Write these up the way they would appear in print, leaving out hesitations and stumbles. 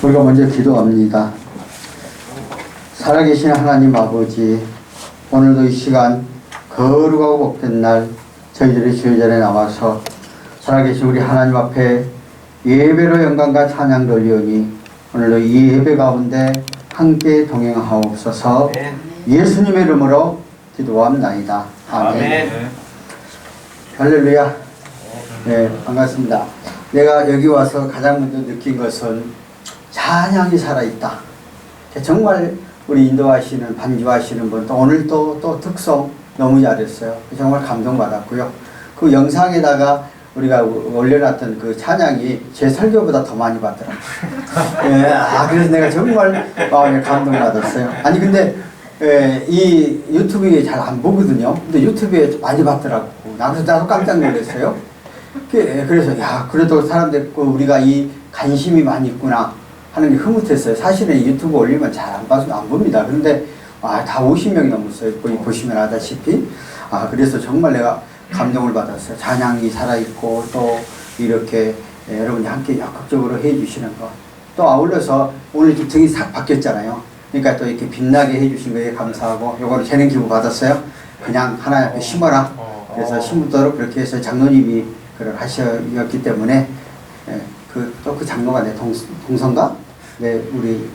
우리가 먼저 기도합니다. 살아계신 하나님 아버지, 오늘도 이 시간 거룩하고 복된 날 저희들의 주의 자리에 나와서 살아계신 우리 하나님 앞에 예배로 영광과 찬양 돌리오니 오늘도 이 예배 가운데 함께 동행하옵소서. 예수님의 이름으로 기도합나이다. 아멘. 할렐루야. 네, 반갑습니다. 내가 여기 와서 가장 먼저 느낀 것은 찬양이 살아있다. 정말 우리 인도하시는 반주하시는 분, 또 오늘 또 특성 너무 잘했어요. 정말 감동받았고요. 그 영상에다가 우리가 올려놨던 그 찬양이 제 설교보다 더 많이 받더라고요. 예, 그래서 내가 정말 마음에 감동받았어요. 아니 근데 이 유튜브에 잘 안 보거든요. 근데 유튜브에 많이 받더라고. 나도 깜짝 놀랐어요. 그래서 야, 그래도 사람들 우리가 이 관심이 많이 있구나 하는 게 흐뭇했어요. 사실은 유튜브 올리면 잘 안 봅니다. 그런데 다 50명이 넘었어요. 보시면 아다시피. 그래서 정말 내가 감동을 받았어요. 찬양이 살아있고 또 이렇게 여러분이 함께 적극적으로 해주시는 것. 또 아울러서 오늘 등이 싹 바뀌었잖아요. 그러니까 또 이렇게 빛나게 해주신 거에 감사하고, 요거는 재능 기부 받았어요. 그냥 하나님 앞에 심어라. 그래서 심도록 그렇게 해서 장로님이 그걸 하셨기 때문에 또 그 장로가 내 동선가? 우리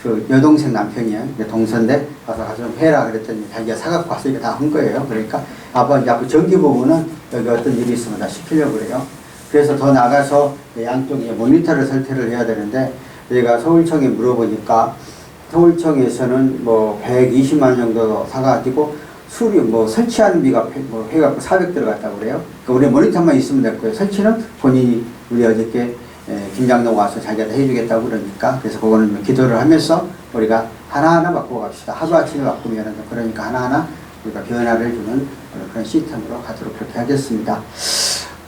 그 여동생 남편이에요. 동선데 가서 좀 해라 그랬더니 자기가 사갖고 와서 이거 다 한 거예요. 그러니까 아빠 이제 앞으로 전기 부분은 여기 어떤 일이 있으면 다 시키려고 그래요. 그래서 더 나가서 양쪽에 모니터를 설치를 해야 되는데, 제가 서울청에 물어보니까 서울청에서는 뭐 120만 원 정도 사가지고 수리 설치하는 비가 해갖고 400 들어갔다고 그래요. 그러니까 우리 모니터만 있으면 됐고요. 설치는 본인이 우리 어저께 김장로가 와서 자기가 해주겠다고 그러니까, 그래서 그거는 기도를 하면서 우리가 하나하나 바꾸어 갑시다. 하루아침에 바꾸면 그러니까 하나하나 우리가 변화를 주는 그런 시스템으로 가도록 그렇게 하겠습니다.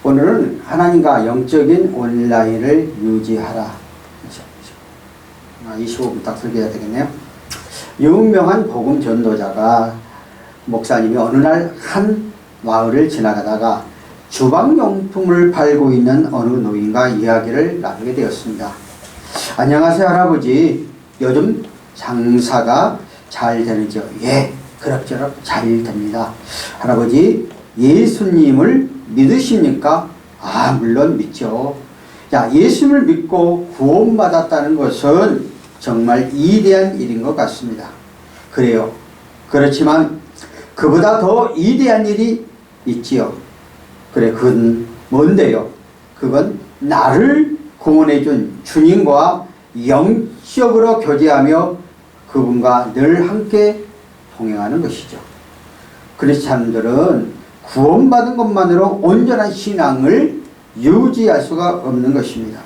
오늘은 하나님과 영적인 온라인을 유지하라. 25분 딱 설계해야 되겠네요. 유명한 복음 전도자가 목사님이 어느 날 한 마을을 지나가다가 주방용품을 팔고 있는 어느 노인과 이야기를 나누게 되었습니다. 안녕하세요 할아버지, 요즘 장사가 잘 되는지요? 예, 그럭저럭 잘 됩니다. 할아버지, 예수님을 믿으십니까? 물론 믿죠. 예수님을 믿고 구원받았다는 것은 정말 이대한 일인 것 같습니다. 그래요. 그렇지만 그보다 더 이대한 일이 있지요. 그래, 그건 뭔데요? 그건 나를 구원해준 주님과 영적으로 교제하며 그분과 늘 함께 동행하는 것이죠. 크리스찬들은 구원받은 것만으로 온전한 신앙을 유지할 수가 없는 것입니다.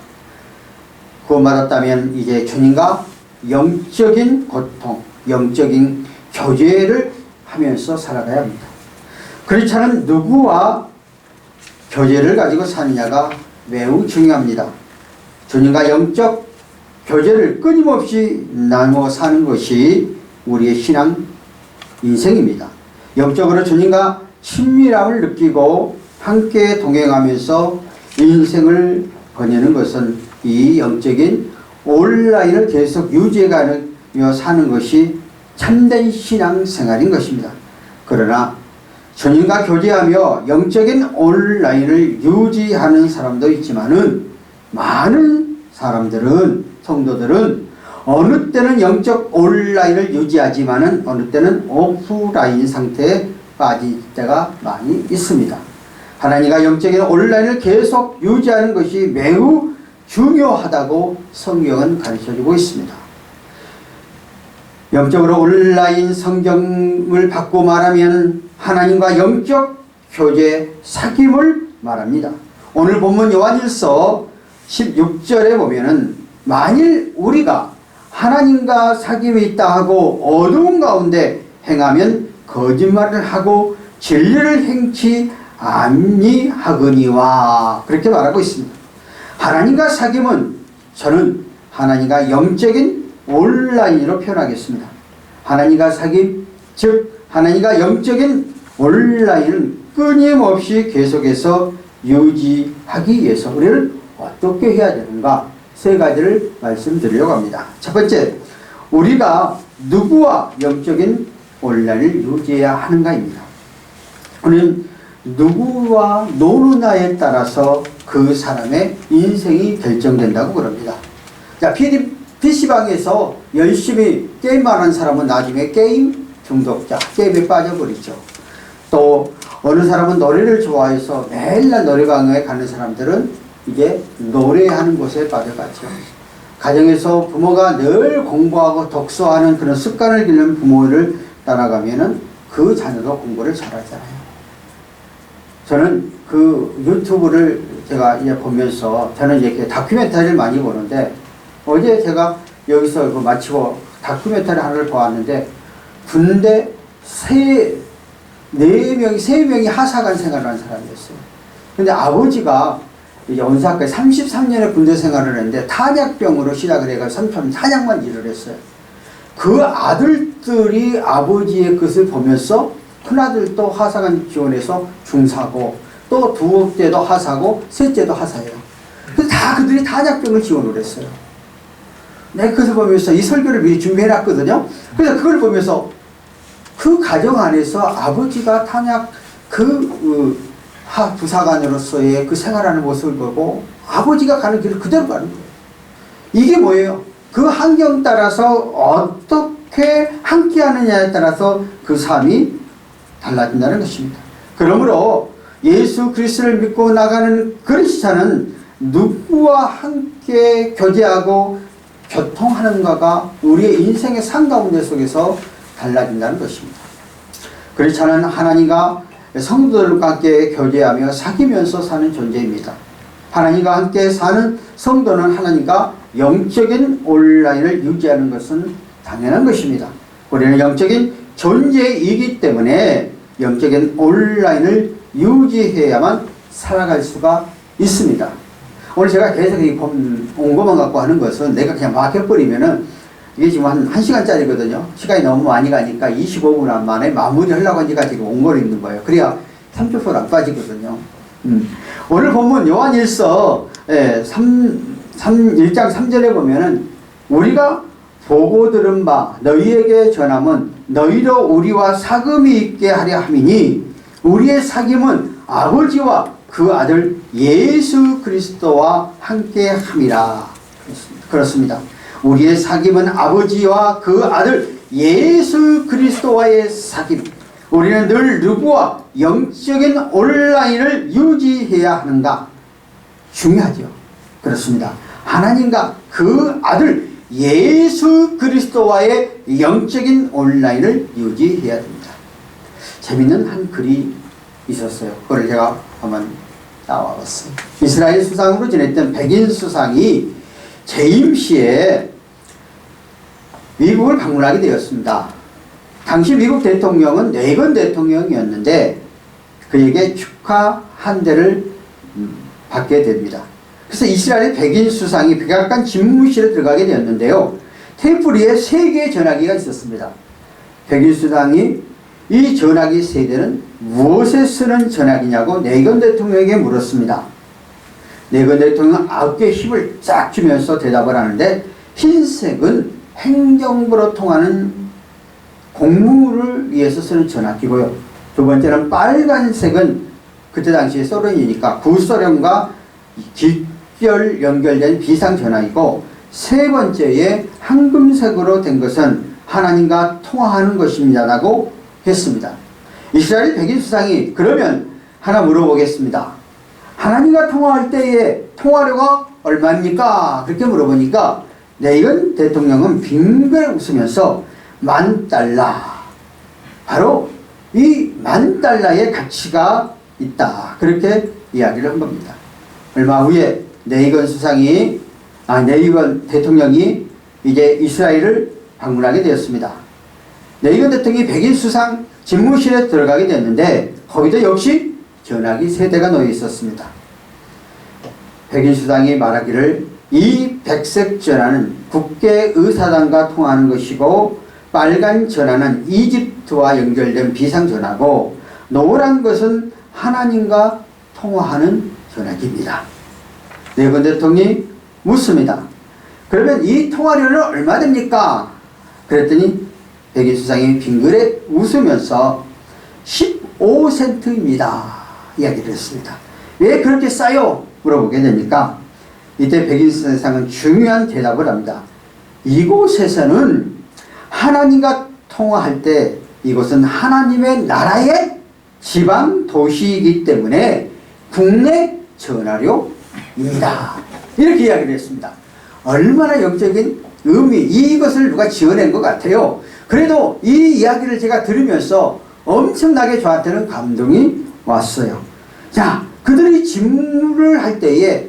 구원받았다면 이제 주님과 영적인 고통, 영적인 교제를 하면서 살아가야 합니다. 크리스찬은 누구와 교제를 가지고 사느냐가 매우 중요합니다. 주님과 영적 교제를 끊임없이 나누어 사는 것이 우리의 신앙 인생입니다. 영적으로 주님과 친밀함을 느끼고 함께 동행하면서 인생을 보내는 것은 이 영적인 온라인을 계속 유지해가며 사는 것이 참된 신앙생활인 것입니다. 그러나 주님과 교제하며 영적인 온라인을 유지하는 사람도 있지만은, 많은 사람들은, 성도들은 어느 때는 영적 온라인을 유지하지만은 어느 때는 오프라인 상태에 빠질 때가 많이 있습니다. 하나님과 영적인 온라인을 계속 유지하는 것이 매우 중요하다고 성경은 가르쳐주고 있습니다. 영적으로 온라인 성경을 받고 말하면 하나님과 영적 교제 사귐을 말합니다. 오늘 본문 요한일서 16절에 보면은, 만일 우리가 하나님과 사귐이 있다 하고 어두운 가운데 행하면 거짓말을 하고 진리를 행치 아니하거니와, 그렇게 말하고 있습니다. 하나님과 사귐은 저는 하나님과 영적인 온라인으로 표현하겠습니다. 하나님과 사귐, 즉 하나님과 영적인 온라인을 끊임없이 계속해서 유지하기 위해서 우리는 어떻게 해야 되는가 세 가지를 말씀드리려고 합니다. 첫 번째, 우리가 누구와 영적인 온라인을 유지해야 하는가입니다. 우리는 누구와 노느냐에 따라서 그 사람의 인생이 결정된다고 그럽니다. 자, PC방에서 열심히 게임하는 사람은 나중에 게임 중독자, 게임에 빠져버리죠. 또 어느 사람은 노래를 좋아해서 매일날 노래방에 가는 사람들은 이제 노래하는 곳에 빠져가죠. 가정에서 부모가 늘 공부하고 독서하는 그런 습관을 기르는 부모를 따라가면은 그 자녀도 공부를 잘하잖아요. 저는 그 유튜브를 제가 이제 보면서 저는 이렇게 다큐멘터리를 많이 보는데 어제 제가 여기서 그 마치고 다큐멘터리 하나를 보았는데 군대 세 명이 하사관 생활을 한 사람이었어요. 근데 아버지가 이제 원사학교에 33년의 군대 생활을 했는데 탄약병으로 시작을 해가지고 33년 탄약만 일을 했어요. 그 아들들이 아버지의 것을 보면서 큰아들도 하사관 지원해서 중사고 또 둘째도 하사고 셋째도 하사예요. 그래서 다 그들이 탄약병을 지원을 했어요. 내가 그것을 보면서 이 설교를 미리 준비해놨거든요. 그래서 그걸 보면서 그 가정 안에서 아버지가 탄약 부사관으로서의 그 생활하는 모습을 보고 아버지가 가는 길을 그대로 가는 거예요. 이게 뭐예요? 그 환경 따라서 어떻게 함께 하느냐에 따라서 그 삶이 달라진다는 것입니다. 그러므로 예수 그리스도를 믿고 나가는 그리스도는 누구와 함께 교제하고 교통하는가가 우리의 인생의 상가운데 속에서 달라진다는 것입니다. 그리스도는 하나님과 성도들과 함께 교제하며 사귀면서 사는 존재입니다. 하나님과 함께 사는 성도는 하나님과 영적인 온라인을 유지하는 것은 당연한 것입니다. 우리는 영적인 존재이기 때문에 영적인 온라인을 유지해야만 살아갈 수가 있습니다. 오늘 제가 계속 온 것만 갖고 하는 것은 내가 그냥 막 해버리면은 이게 지금 한 1시간짜리거든요. 시간이 너무 많이 가니까 25분 만에 마무리 하려고 하니까 지금 온 걸 읽는 거예요. 그래야 30분 안 빠지거든요. 오늘 본문 요한일서 1장 3절에 보면은 우리가 보고 들은 바 너희에게 전함은 너희로 우리와 사귐이 있게 하려 함이니 우리의 사귐은 아버지와 그 아들 예수 그리스도와 함께 함이라. 그렇습니다. 우리의 사귐은 아버지와 그 아들 예수 그리스도와의 사귐. 우리는 늘 누구와 영적인 온라인을 유지해야 하는가? 중요하죠. 그렇습니다. 하나님과 그 아들 예수 그리스도와의 영적인 온라인을 유지해야 됩니다. 재밌는 한 글이 있었어요. 그걸 제가 한번 나와봤어요. 이스라엘 수상으로 지냈던 백인 수상이 재임 시에 미국을 방문하게 되었습니다. 당시 미국 대통령은 레이건 대통령이었는데 그에게 축하 한 대를 받게 됩니다. 그래서 이스라엘 백인 수상이 백악관 집무실에 들어가게 되었는데요. 테이프 위에 3개의 전화기가 있었습니다. 백인 수상이 이 전화기 3대는 무엇에 쓰는 전화기냐고 레이건 대통령에게 물었습니다. 레이건 대통령은 9개의 힘을 쫙 주면서 대답을 하는데 흰색은 행정부로 통하는 공무를 위해서 쓰는 전화기고요. 두 번째는 빨간색은 그때 당시에 소련이니까 구소련과 직결 연결된 비상전화이고 세 번째에 황금색으로 된 것은 하나님과 통화하는 것입니다 라고 했습니다. 이스라엘 백인 수상이 그러면 하나 물어보겠습니다. 하나님과 통화할 때의 통화료가 얼마입니까? 그렇게 물어보니까 레이건 대통령은 빙글 웃으면서 $10,000 바로 이 $10,000의 가치가 있다 그렇게 이야기를 한 겁니다. 얼마 후에 레이건 대통령이 이제 이스라엘을 방문하게 되었습니다. 레이건 대통령이 백인 수상 집무실에 들어가게 됐는데 거기도 역시 전화기 3대가 놓여 있었습니다. 백인 수상이 말하기를 이 백색 전화는 국제의사단과 통하는 것이고 빨간 전화는 이집트와 연결된 비상전화고 노란 것은 하나님과 통화하는 전화기입니다. 레이건 대통령이 묻습니다. 그러면 이 통화료는 얼마 됩니까? 그랬더니 백인 수장이 빙그레 웃으면서 15센트입니다. 이야기를 했습니다. 왜 그렇게 싸요? 물어보게 되니까 이때 백인 수장은 중요한 대답을 합니다. 이곳에서는 하나님과 통화할 때 이곳은 하나님의 나라의 지방 도시이기 때문에 국내 전화료입니다. 이렇게 이야기를 했습니다. 얼마나 영적인 의미, 이것을 누가 지어낸 것 같아요. 그래도 이 이야기를 제가 들으면서 엄청나게 저한테는 감동이 왔어요. 자, 그들이 직무를 할 때에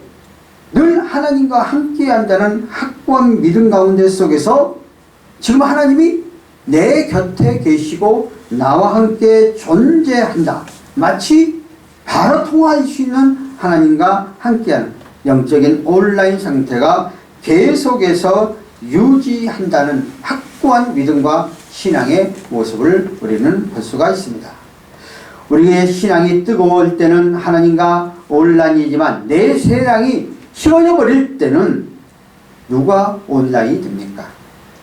늘 하나님과 함께 한다는 확고한 믿음 가운데 속에서 지금 하나님이 내 곁에 계시고 나와 함께 존재한다. 마치 바로 통화할 수 있는 하나님과 함께하는 영적인 온라인 상태가 계속해서 유지한다는 확고한 믿음과 신앙의 모습을 우리는 볼 수가 있습니다. 우리의 신앙이 뜨거울 때는 하나님과 온라인이지만 내 신앙이 식어져 버릴 때는 누가 온라인이 됩니까?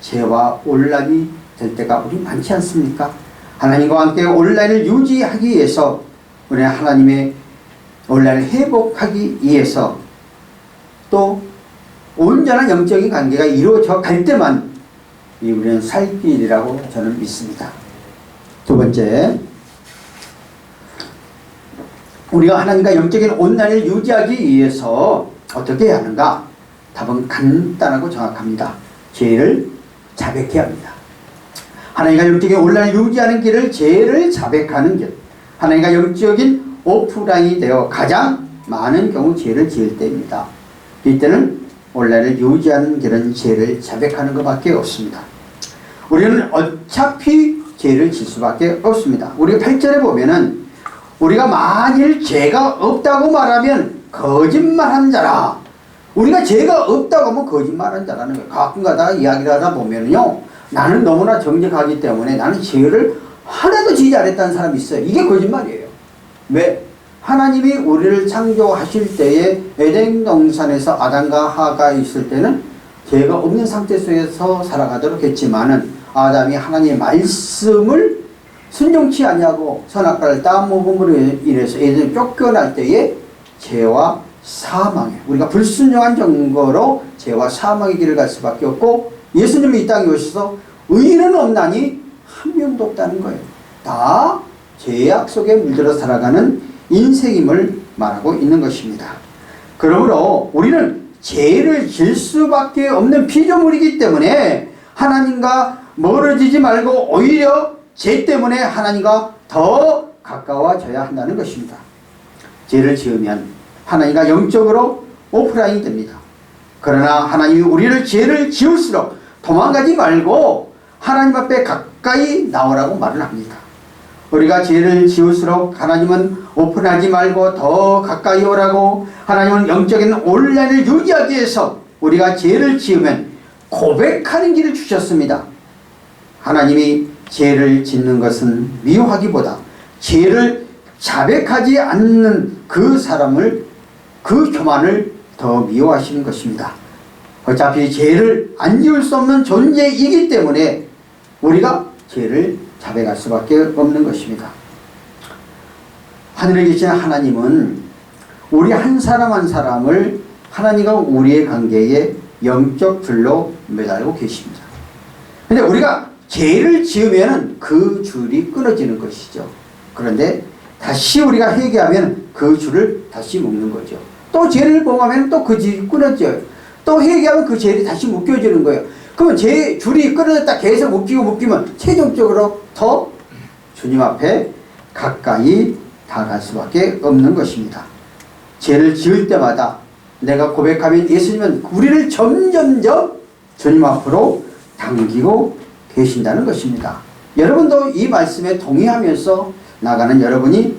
죄와 온라인이 될 때가 우리 많지 않습니까? 하나님과 함께 온라인을 유지하기 위해서 우리 하나님의 온라인을 회복하기 위해서 또 온전한 영적인 관계가 이루어져 갈 때만 우리는 살 길이라고 저는 믿습니다. 두 번째, 우리가 하나님과 영적인 온라인을 유지하기 위해서 어떻게 해야 하는가? 답은 간단하고 정확합니다. 죄를 자백해야 합니다. 하나님과 영적인 온라인을 유지하는 길을 죄를 자백하는 길. 하나님과 영적인 오프라인이 되어 가장 많은 경우 죄를 지을 때입니다. 이때는 온라인을 유지하는 길은 죄를 자백하는 것밖에 없습니다. 우리는 어차피 죄를 질 수밖에 없습니다. 우리가 8절에 보면은 우리가 만일 죄가 없다고 말하면 거짓말한 자라. 우리가 죄가 없다고 하면 거짓말한 자라는 거예요. 가끔가다 이야기를 하다 보면요, 나는 너무나 정직하기 때문에 나는 죄를 하나도 지지 않았다는 사람이 있어요. 이게 거짓말이에요. 왜? 하나님이 우리를 창조하실 때에 에덴 동산에서 아담과 하가 있을 때는 죄가 없는 상태 속에서 살아가도록 했지만은 아담이 하나님의 말씀을 순종치 아니하고 선악과를 따먹음으로 인해서 에덴을 쫓겨날 때에 죄와 사망에, 우리가 불순종한 증거로 죄와 사망의 길을 갈 수밖에 없고, 예수님이 이 땅에 오셔서 의인은 없나니 한 명도 없다는 거예요. 다 죄악 속에 물들어 살아가는 인생임을 말하고 있는 것입니다. 그러므로 우리는 죄를 질 수밖에 없는 피조물이기 때문에 하나님과 멀어지지 말고 오히려 죄 때문에 하나님과 더 가까워져야 한다는 것입니다. 죄를 지으면 하나님과 영적으로 오프라인이 됩니다. 그러나 하나님이 우리를 죄를 지을수록 도망가지 말고 하나님 앞에 가까이 나오라고 말을 합니다. 우리가 죄를 지을수록 하나님은 오픈하지 말고 더 가까이 오라고, 하나님은 영적인 온라인을 유지하기 위해서 우리가 죄를 지으면 고백하는 길을 주셨습니다. 하나님이 죄를 짓는 것은 미워하기보다 죄를 자백하지 않는 그 사람을, 그 교만을 더 미워하시는 것입니다. 어차피 죄를 안 지을 수 없는 존재이기 때문에 우리가 죄를 자백할 수밖에 없는 것입니다. 하늘에 계신 하나님은 우리 한 사람 한 사람을 하나님과 우리의 관계에 영적 줄로 매달고 계십니다. 그런데 우리가 죄를 지으면 그 줄이 끊어지는 것이죠. 그런데 다시 우리가 회개하면 그 줄을 다시 묶는 거죠. 또 죄를 범하면 또 그 줄이 끊어져요. 또 회개하면 그 죄를 다시 묶여지는 거예요. 그러면 죄 줄이 끊어졌다 계속 묶이면 최종적으로 더 주님 앞에 가까이 다가갈 수밖에 없는 것입니다. 죄를 지을 때마다 내가 고백하면 예수님은 우리를 점점점 주님 앞으로 당기고 계신다는 것입니다. 여러분도 이 말씀에 동의하면서 나가는 여러분이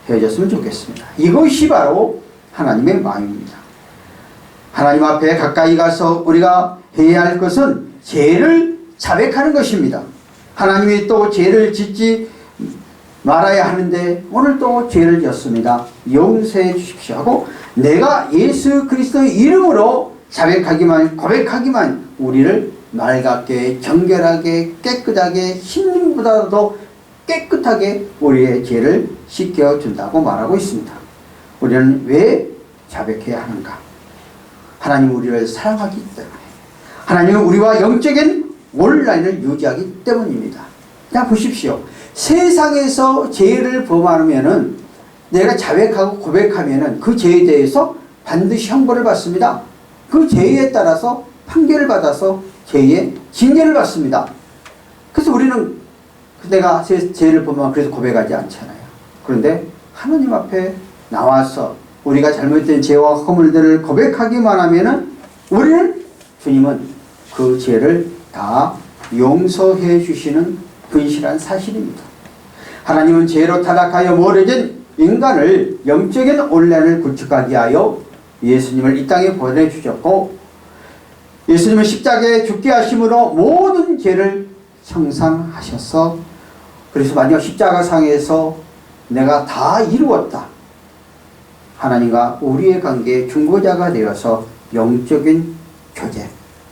되어졌으면 좋겠습니다. 이것이 바로 하나님의 마음입니다. 하나님 앞에 가까이 가서 우리가 해야 할 것은 죄를 자백하는 것입니다. 하나님이 또 죄를 짓지 말아야 하는데 오늘 또 죄를 지었습니다. 용서해 주십시오 하고 내가 예수 그리스도의 이름으로 자백하기만 고백하기만 우리를 맑게 정결하게 깨끗하게 흰님보다도 깨끗하게 우리의 죄를 씻겨준다고 말하고 있습니다. 우리는 왜 자백해야 하는가? 하나님 우리를 사랑하기 때문에, 하나님은 우리와 영적인 온라인을 유지하기 때문입니다. 자, 보십시오. 세상에서 죄를 범하면은 내가 자백하고 고백하면은 그 죄에 대해서 반드시 형벌을 받습니다. 그 죄에 따라서 판결을 받아서 죄의 징계를 받습니다. 그래서 우리는 내가 죄를 범하면 그래서 고백하지 않잖아요. 그런데 하나님 앞에 나와서 우리가 잘못된 죄와 허물들을 고백하기만 하면은 우리는 주님은 그 죄를 다 용서해 주시는 분실한 사실입니다. 하나님은 죄로 타락하여 멀어진 인간을 영적인 온란을 구축하기 위하여 예수님을 이 땅에 보내주셨고, 예수님은 십자가에 죽게 하심으로 모든 죄를 청산하셔서, 그래서 만약 십자가상에서 내가 다 이루었다, 하나님과 우리의 관계의 중보자가 되어서 영적인 교제,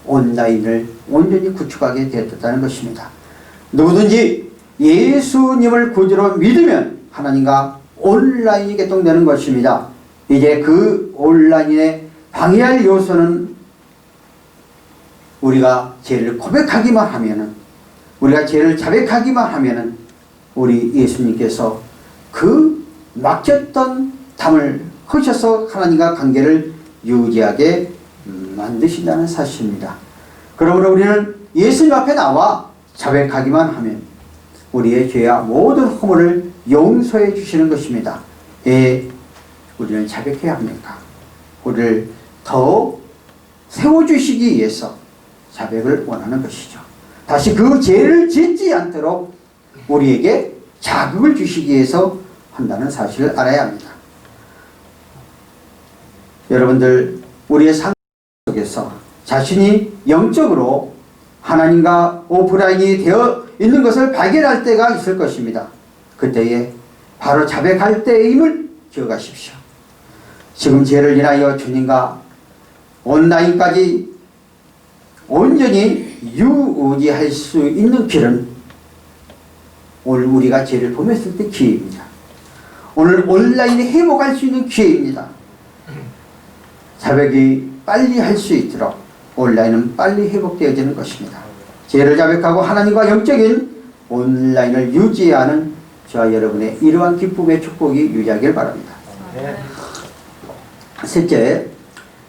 온라인을 온전히 구축하게 되었다는 것입니다. 누구든지 예수님을 구주로 믿으면 하나님과 온라인이 개통되는 것입니다. 이제 그 온라인에 방해할 요소는 우리가 죄를 고백하기만 하면은, 우리가 죄를 자백하기만 하면은 우리 예수님께서 그 막혔던 담을 허셔서 하나님과 관계를 유지하게 만드신다는 사실입니다. 그러므로 우리는 예수님 앞에 나와 자백하기만 하면 우리의 죄와 모든 허물을 용서해 주시는 것입니다. 왜 우리는 자백해야 합니까? 우리를 더 세워주시기 위해서 자백을 원하는 것이죠. 다시 그 죄를 짓지 않도록 우리에게 자극을 주시기 위해서 한다는 사실을 알아야 합니다. 여러분들, 우리의 삶 속에서 자신이 영적으로 하나님과 오프라인이 되어 있는 것을 발견할 때가 있을 것입니다. 그때에 바로 자백할 때임을 기억하십시오. 지금 죄를 인하여 주님과 온라인까지 온전히 유지할 수 있는 길은 오늘 우리가 죄를 범했을 때 기회입니다. 오늘 온라인에 회복할 수 있는 기회입니다. 자백이 빨리 할 수 있도록 온라인은 빨리 회복되어지는 것입니다. 죄를 자백하고 하나님과 영적인 온라인을 유지하는 저와 여러분의 이러한 기쁨의 축복이 유지하길 바랍니다. 셋째,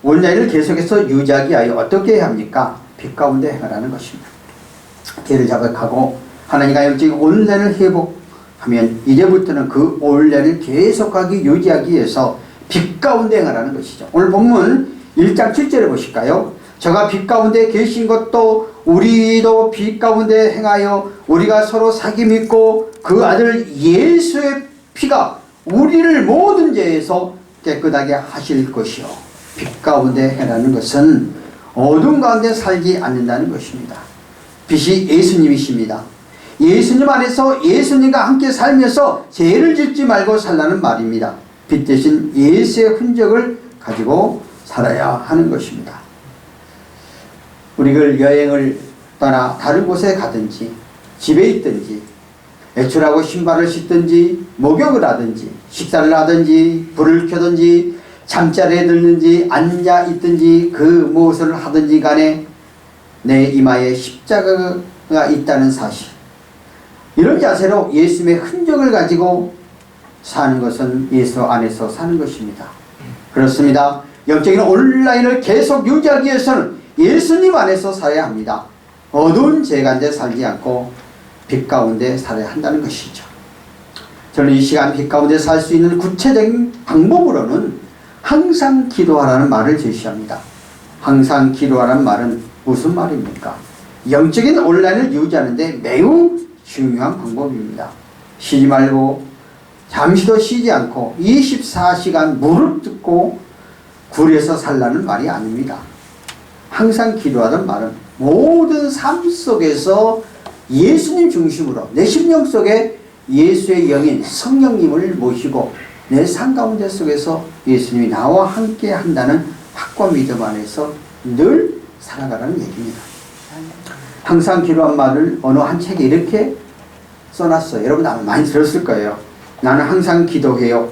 온라인을 계속해서 유지하기 위하여 어떻게 해야 합니까? 빛 가운데 행하라는 것입니다. 죄를 자백하고 하나님과 영적인 온라인을 회복하면 이제부터는 그 온라인을 계속하기 유지하기 위해서 빛 가운데 행하라는 것이죠. 오늘 본문 1장 7절에 보실까요? 저가 빛 가운데 계신 것도 우리도 빛 가운데 행하여 우리가 서로 사귐 믿고 그 아들 예수의 피가 우리를 모든 죄에서 깨끗하게 하실 것이요. 빛 가운데 행하라는 것은 어둠 가운데 살지 않는다는 것입니다. 빛이 예수님이십니다. 예수님 안에서 예수님과 함께 살면서 죄를 짓지 말고 살라는 말입니다. 빛 대신 예수의 흔적을 가지고 살아야 하는 것입니다. 우리가 여행을 떠나 다른 곳에 가든지 집에 있든지 외출하고 신발을 씻든지 목욕을 하든지 식사를 하든지 불을 켜든지 잠자리에 들든지 앉아 있든지 그 무엇을 하든지 간에 내 이마에 십자가가 있다는 사실, 이런 자세로 예수님의 흔적을 가지고 사는 것은 예수 안에서 사는 것입니다. 그렇습니다. 영적인 온라인을 계속 유지하기 위해서는 예수님 안에서 살아야 합니다. 어두운 죄 가운데 살지 않고 빛 가운데 살아야 한다는 것이죠. 저는 이 시간 빛 가운데 살 수 있는 구체적인 방법으로는 항상 기도하라는 말을 제시합니다. 항상 기도하라는 말은 무슨 말입니까? 영적인 온라인을 유지하는 데 매우 중요한 방법입니다. 쉬지 말고 잠시도 쉬지 않고 24시간 무릎 뜯고 굴에서 살라는 말이 아닙니다. 항상 기도하는 말은 모든 삶 속에서 예수님 중심으로 내 심령 속에 예수의 영인 성령님을 모시고 내 삶 가운데 속에서 예수님이 나와 함께 한다는 확고한 믿음 안에서 늘 살아가라는 얘기입니다. 항상 기도한 말을 어느 한 책에 이렇게 써놨어요. 여러분 아마 많이 들었을 거예요. 나는 항상 기도해요.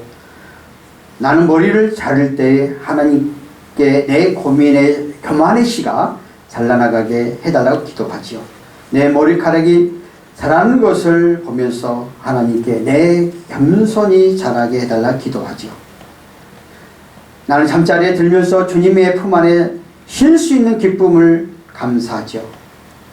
나는 머리를 자를 때 하나님께 내 고민의 교만의 씨가 잘라나가게 해달라고 기도하지요. 내 머리카락이 자라는 것을 보면서 하나님께 내 겸손이 자라게 해달라 기도하지요. 나는 잠자리에 들면서 주님의 품 안에 쉴 수 있는 기쁨을 감사하지요.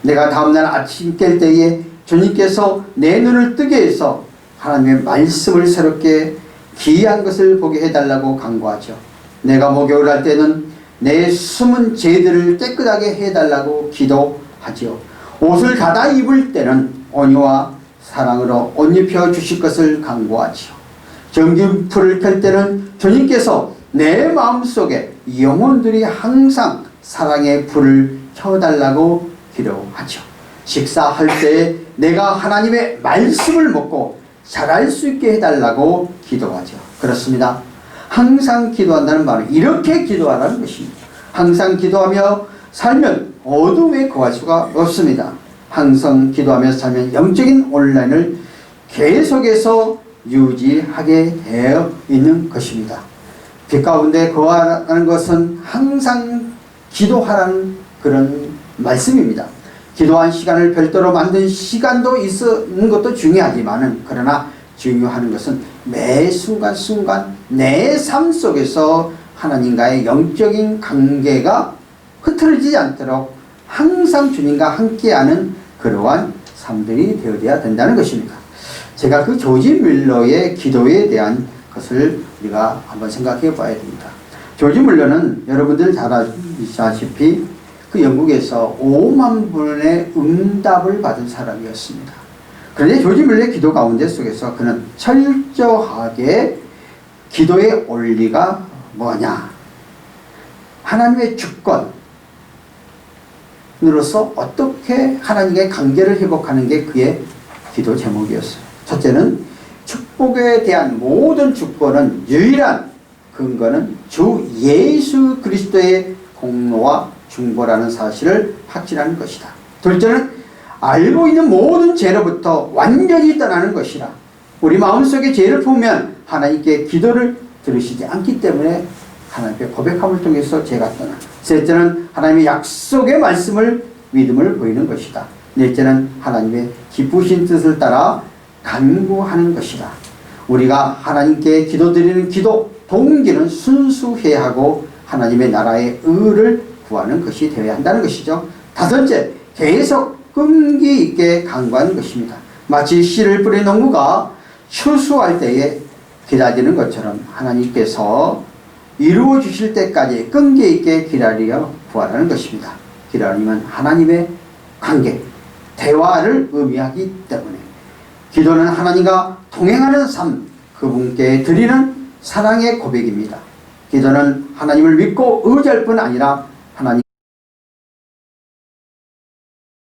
내가 다음날 아침 깰 때에 주님께서 내 눈을 뜨게 해서 하나님의 말씀을 새롭게 귀한 것을 보게 해달라고 간구하죠. 내가 목욕을 할 때는 내 숨은 죄들을 깨끗하게 해달라고 기도하지요. 옷을 가다 입을 때는 온유와 사랑으로 옷 입혀 주실 것을 간구하지요. 전기불을 켤 때는 주님께서 내 마음속에 영혼들이 항상 사랑의 불을 켜달라고 기도하죠. 식사할 때 내가 하나님의 말씀을 먹고 잘할 수 있게 해달라고 기도하죠. 그렇습니다. 항상 기도한다는 말은 이렇게 기도하라는 것입니다. 항상 기도하며 살면 어둠에 거할 수가 없습니다. 항상 기도하며 살면 영적인 온라인을 계속해서 유지하게 되어 있는 것입니다. 빛 가운데 거하라는 것은 항상 기도하라는 그런 말씀입니다. 기도한 시간을 별도로 만든 시간도 있는 것도 중요하지만은 그러나 중요한 것은 매 순간순간 내 삶 속에서 하나님과의 영적인 관계가 흐트러지지 않도록 항상 주님과 함께하는 그러한 삶들이 되어야 된다는 것입니다. 제가 그 조지 뮬러의 기도에 대한 것을 우리가 한번 생각해 봐야 됩니다. 조지 뮬러는 여러분들 잘 아시다시피 그 영국에서 5만 분의 응답을 받은 사람이었습니다. 그런데 조지 뮬러의 기도 가운데 속에서 그는 철저하게 기도의 원리가 뭐냐, 하나님의 주권으로서 어떻게 하나님의 관계를 회복하는 게 그의 기도 제목이었어요. 첫째는 축복에 대한 모든 주권은 유일한 근거는 주 예수 그리스도의 공로와 중보라는 사실을 확신하는 것이다. 둘째는 알고 있는 모든 죄로부터 완전히 떠나는 것이라. 우리 마음속에 죄를 품으면 하나님께 기도를 들으시지 않기 때문에 하나님께 고백함을 통해서 죄가 떠나. 셋째는 하나님의 약속의 말씀을 믿음을 보이는 것이다. 넷째는 하나님의 기쁘신 뜻을 따라 간구하는 것이다. 우리가 하나님께 기도드리는 기도 동기는 순수해야 하고 하나님의 나라의 의를 구하는 것이 되어야 한다는 것이죠. 다섯째, 계속 끈기 있게 간구하는 것입니다. 마치 씨를 뿌린 농부가 추수할 때에 기다리는 것처럼 하나님께서 이루어 주실 때까지 끈기 있게 기다려 구하라는 것입니다. 기다림은 하나님의 관계, 대화를 의미하기 때문에 기도는 하나님과 동행하는 삶, 그분께 드리는 사랑의 고백입니다. 기도는 하나님을 믿고 의지할 뿐 아니라 하나님